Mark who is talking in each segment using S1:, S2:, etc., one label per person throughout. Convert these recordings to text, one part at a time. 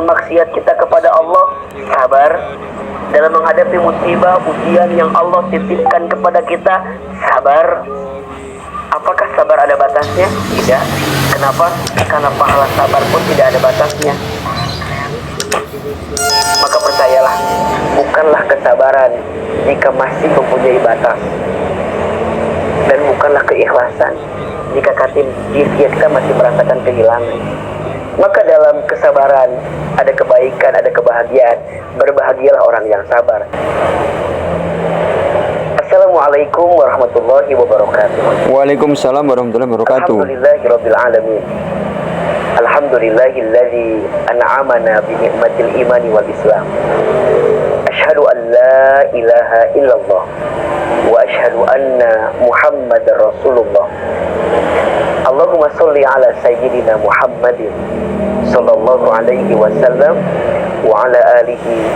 S1: melakukan maksiat kita kepada Allah, sabar. Dalam menghadapi musibah, ujian yang Allah titipkan kepada kita, sabar. Apakah sabar ada batasnya? Tidak. Kenapa? Karena pahala sabar pun tidak ada batasnya. Maka percayalah, bukanlah kesabaran jika masih mempunyai batas, dan bukanlah keikhlasan jika kita masih merasakan kehilangan. Maka dalam kesabaran ada kebaikan, ada kebahagiaan. Berbahagialah orang yang sabar. Assalamualaikum warahmatullahi wabarakatuh.
S2: Waalaikumsalam warahmatullahi wabarakatuh.
S1: Alhamdulillahirabbil alamin. Alhamdulillahilladzi an'amana bi ni'matil imani wal islam. Asyhadu an la ilaha illallah wa asyhadu anna Muhammadar Rasulullah. Allahumma sholli ala sayyidina Muhammadin sallallahu alaihi wasallam wa ala alihi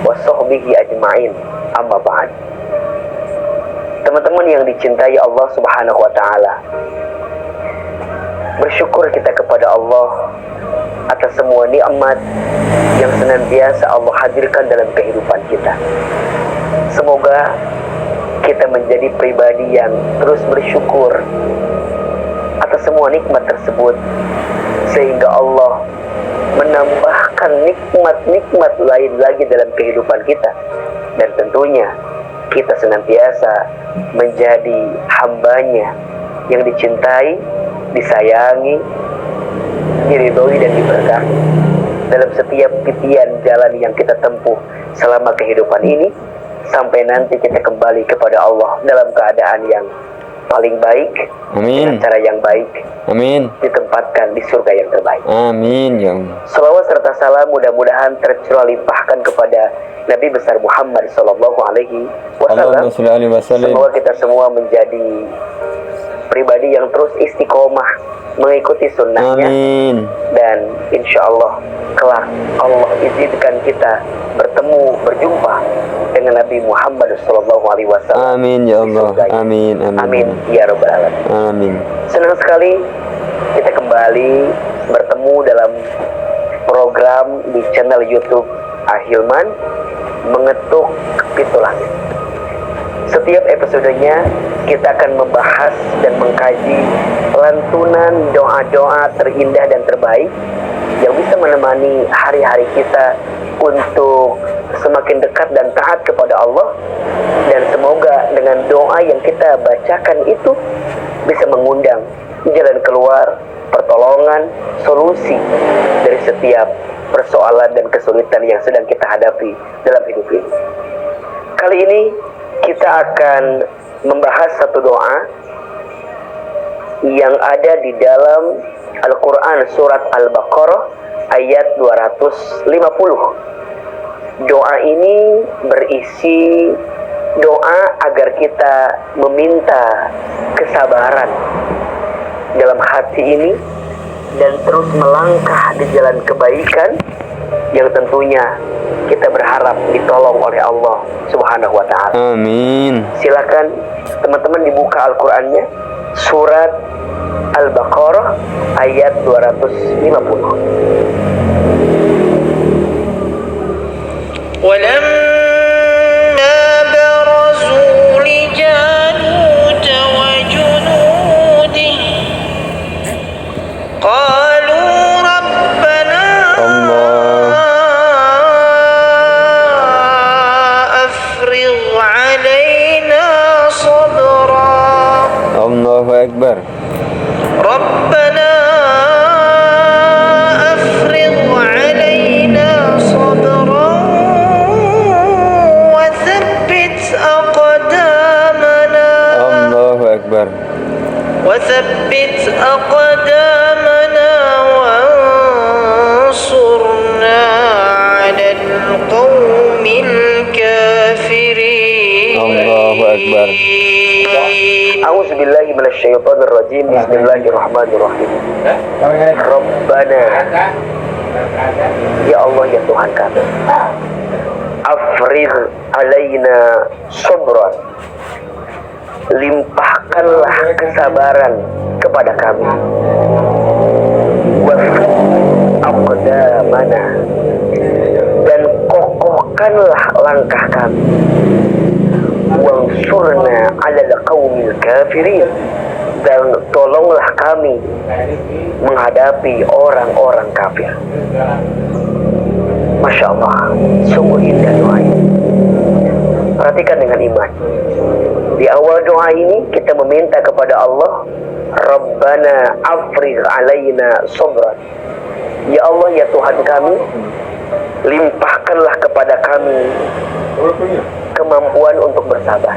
S1: wa sahbihi ajma'in. Amma ba'd. Teman-teman yang dicintai Allah Subhanahu wa taala, bersyukur kita kepada Allah atas semua nikmat yang senantiasa Allah hadirkan dalam kehidupan kita. Semoga kita menjadi pribadi yang terus bersyukur atas semua nikmat tersebut, sehingga Allah menambahkan nikmat-nikmat lain lagi dalam kehidupan kita. Dan tentunya kita senantiasa menjadi hambanya yang dicintai, disayangi, diridhoi dan diberkahi dalam setiap titian jalan yang kita tempuh selama kehidupan ini, sampai nanti kita kembali kepada Allah dalam keadaan yang paling baik.
S2: Amin.
S1: Dengan cara yang baik.
S2: Amin.
S1: Ditempatkan di surga yang terbaik.
S2: Amin ya Allah.
S1: Salawat serta salam mudah-mudahan tercurah limpahkan kepada Nabi besar Muhammad sallallahu alaihi wasallam. Semoga kita semua menjadi pribadi yang terus istiqomah mengikuti sunnahnya.
S2: Amin.
S1: Dan insya Allah kelak Allah izinkan kita berjumpa dengan Nabi Muhammad sallallahu alaihi wasallam.
S2: Amin ya Allah. Amin.
S1: Amin ya rabbal alamin.
S2: Amin.
S1: Senang sekali kita kembali bertemu dalam program di channel YouTube Ahilman Mengetuk Pintu Langit. Setiap episodenya kita akan membahas dan mengkaji lantunan doa-doa terindah dan terbaik yang bisa menemani hari-hari kita untuk semakin dekat dan taat kepada Allah. Dan semoga dengan doa yang kita bacakan itu bisa mengundang jalan keluar, pertolongan, solusi dari setiap persoalan dan kesulitan yang sedang kita hadapi dalam hidup ini. Kali ini kita akan membahas satu doa yang ada di dalam Al-Quran surat Al-Baqarah ayat 250. Doa ini berisi doa agar kita meminta kesabaran dalam hati ini dan terus melangkah di jalan kebaikan yang tentunya kita berharap ditolong oleh Allah Subhanahu wa ta'ala.
S2: Amin.
S1: Silakan teman-teman dibuka Al-Qur'annya, surat Al-Baqarah ayat 250.
S3: ولما برزوا لجالوت وجنوده قالوا ربنا أفرغ علينا صبرا.
S2: Allahu Akbar.
S3: ربنا أفرغ علينا صبرا وثبت أقدامنا.
S2: Allahu Akbar.
S3: وثبت أقدامنا وانصرنا على القوم الكافرين.
S2: Allahu Akbar.
S1: A'udzubillahi minasyaitonir rajim. Bismillahirrahmanirrahim. Rabbana, ya Allah ya Tuhan kami, afrigh alaina sabran, limpahkanlah kesabaran kepada kami. Wa aqdamana, limpahkanlah langkah kami, wansurna 'alal qaumil kafirin, dan tolonglah kami menghadapi orang-orang kafir. Masya Allah, sungguh indah doa ini. Perhatikan dengan iman. Di awal doa ini kita meminta kepada Allah, Rabbana afrigh alaina sabran. Ya Allah, ya Tuhan kami, limpahkanlah kepada kami kemampuan untuk bersabar.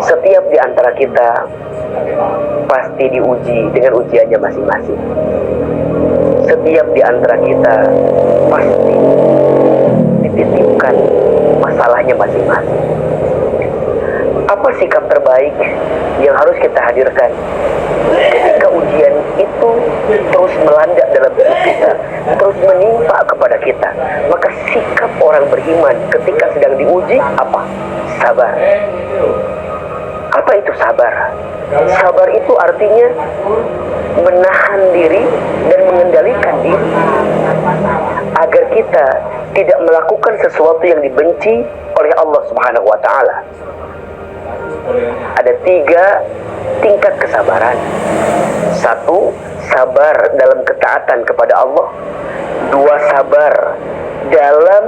S1: Setiap di antara kita pasti diuji dengan ujiannya masing-masing. Setiap di antara kita pasti dititipkan masalahnya masing-masing. Apa sikap terbaik yang harus kita hadirkan ketika ujian itu terus melanda dalam hidup kita, terus menimpa kepada kita? Maka sikap orang beriman ketika sedang diuji apa? Sabar. Apa itu sabar? Sabar itu artinya menahan diri dan mengendalikan diri agar kita tidak melakukan sesuatu yang dibenci oleh Allah Subhanahu wa Ta'ala. Ada 3 tingkat kesabaran. 1, sabar dalam ketaatan kepada Allah. 2, sabar dalam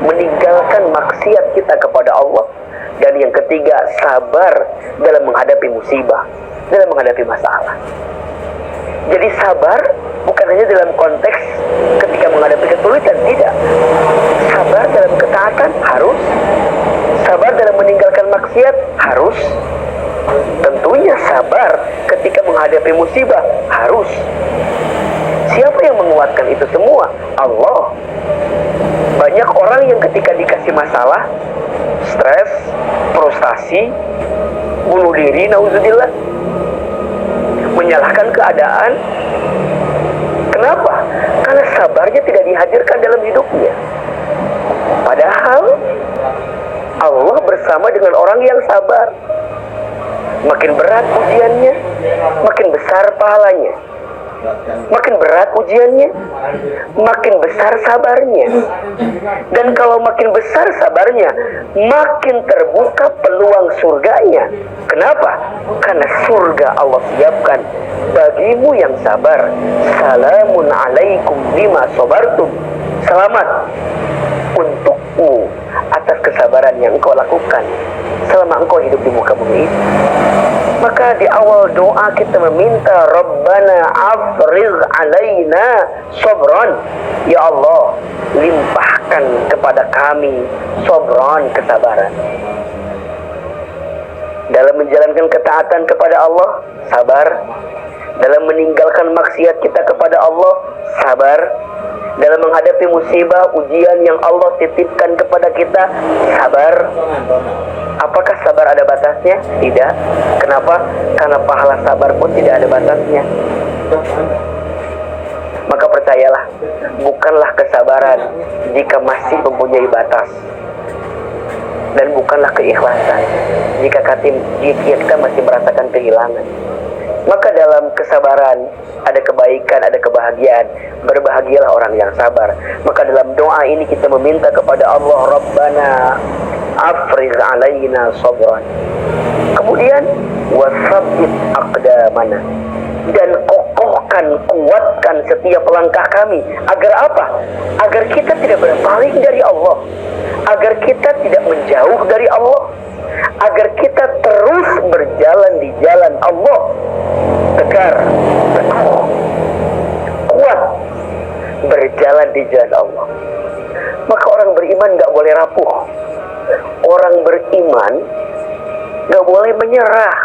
S1: meninggalkan maksiat kita kepada Allah. Dan yang ketiga, sabar dalam menghadapi musibah, dalam menghadapi masalah. Jadi sabar bukan hanya dalam konteks ketika menghadapi kesulitan, tidak. Sabar dalam ketaatan harus, sabar dalam meninggalkan maksiat harus. Tentunya sabar ketika menghadapi musibah harus. Siapa yang menguatkan itu semua? Allah. Banyak orang yang ketika dikasih masalah, stres, frustasi, bunuh diri, nauzubillah, menyalahkan keadaan. Kenapa? Karena sabarnya tidak dihadirkan dalam hidupnya. Padahal Allah bersama dengan orang yang sabar. Makin berat ujiannya, makin besar pahalanya. Makin berat ujiannya, makin besar sabarnya. Dan kalau makin besar sabarnya, makin terbuka peluang surganya. Kenapa? Karena surga Allah siapkan bagimu yang sabar. Salamun alaikum bima sabartum. Selamat untukmu atas kesabaran yang engkau lakukan selama engkau hidup di muka bumi ini. Maka di awal doa kita meminta Rabbana afrigh alaina sabran. Ya Allah, limpahkan kepada kami sabran, kesabaran. Dalam menjalankan ketaatan kepada Allah, sabar. Dalam meninggalkan maksiat kita kepada Allah, sabar. Dalam menghadapi musibah, ujian yang Allah titipkan kepada kita, sabar. Apakah sabar ada batasnya? Tidak. Kenapa? Karena pahala sabar pun tidak ada batasnya. Maka percayalah, bukanlah kesabaran jika masih mempunyai batas, dan bukanlah keikhlasan jika kita masih merasakan kehilangan. Maka dalam kesabaran ada kebaikan, ada kebahagiaan. Berbahagialah orang yang sabar. Maka dalam doa ini kita meminta kepada Allah, Rabbana afrigh alaina sabran. Kemudian wasabbit aqdamana, dan kokohkan, kuatkan setiap langkah kami. Agar apa? Agar kita tidak berpaling dari Allah, agar kita tidak menjauh dari Allah, agar kita terus berjalan di jalan Allah, tegar, teguh, kuat berjalan di jalan Allah. Maka orang beriman gak boleh rapuh. Orang beriman gak boleh menyerah.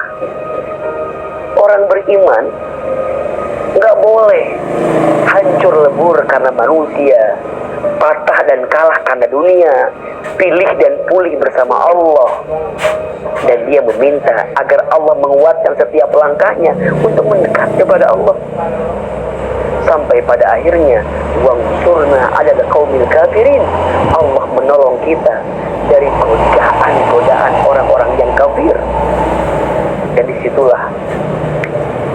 S1: Orang beriman gak boleh hancur lebur karena manusia, patah dan kalah karena dunia, pilih dan pulih bersama Allah. Dan dia meminta agar Allah menguatkan setiap langkahnya untuk mendekat kepada Allah. Sampai pada akhirnya, wansurna 'alal qaumil kafirin. Allah menolong kita dari godaan orang-orang yang kafir. Dan disitulah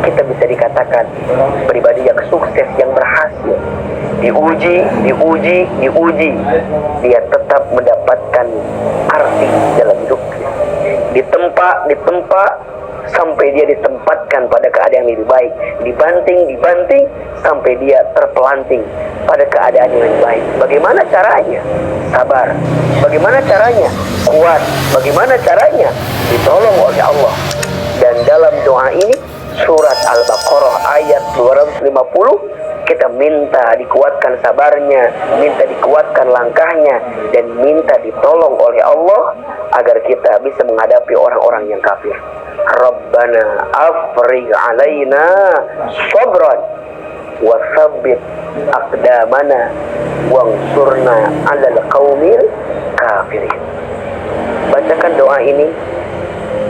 S1: kita bisa dikatakan pribadi yang sukses, yang berhasil. diuji, dia tetap mendapatkan arti dalam hidupnya. Ditempa sampai dia ditempatkan pada keadaan yang lebih baik, dibanting sampai dia terpelanting pada keadaan yang lebih baik. Bagaimana caranya? Sabar. Bagaimana caranya? Kuat. Bagaimana caranya? Ditolong oleh Allah. Dan dalam doa ini, surat Al-Baqarah ayat 250, kita minta dikuatkan sabarnya, minta dikuatkan langkahnya, dan minta ditolong oleh Allah agar kita bisa menghadapi orang-orang yang kafir. Rabbana afrigh alaina sabran wa tsabbit aqdamana wansurna 'alal qaumil kafirin. Bacakan doa ini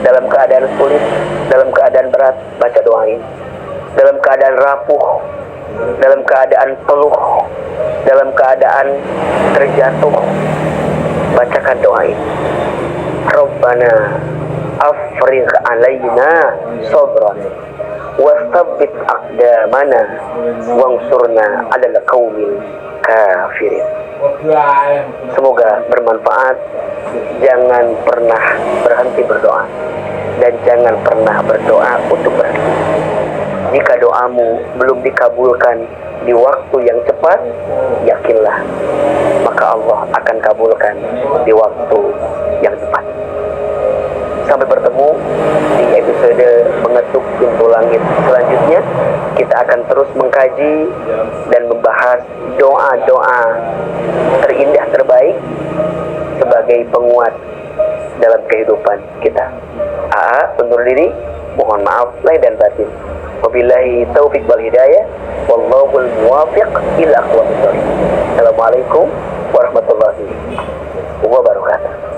S1: dalam keadaan sulit, dalam keadaan berat, baca doa ini. Dalam keadaan rapuh, dalam keadaan peluh, dalam keadaan terjatuh, bacakan doa ini. Rabbana afrigh alaina sabran wastabbit aqdamana wansurna 'alal qaumil kafirin. Semoga bermanfaat. Jangan pernah berhenti berdoa, dan jangan pernah berdoa untuk berhenti. Jika doamu belum dikabulkan di waktu yang cepat, yakinlah maka Allah akan kabulkan di waktu yang tepat. Sampai bertemu di episode Mengetuk Pintu Langit selanjutnya. Kita akan terus mengkaji dan membahas doa-doa terindah terbaik sebagai penguat dalam kehidupan kita. Undur diri, mohon maaf lahir dan batin. Wabillahi taufiq wal hidayah, wallahul muwafiq ila aqwamit thoriq. Assalamualaikum warahmatullahi wabarakatuh.